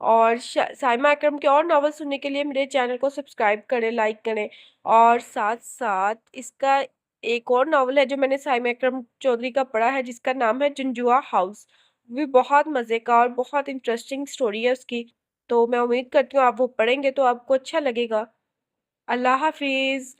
A: اور سائمہ اکرم کے اور ناول سننے کے لیے میرے چینل کو سبسکرائب کریں، لائک کریں، اور ساتھ ساتھ اس کا ایک اور ناول ہے جو میں نے سائمہ اکرم چودھری کا پڑھا ہے، جس کا نام ہے جنجوا ہاؤس، وہ بہت مزے کا اور بہت انٹرسٹنگ سٹوری ہے اس کی، تو میں امید کرتی ہوں آپ وہ پڑھیں گے تو آپ کو اچھا لگے گا۔ اللہ حافظ۔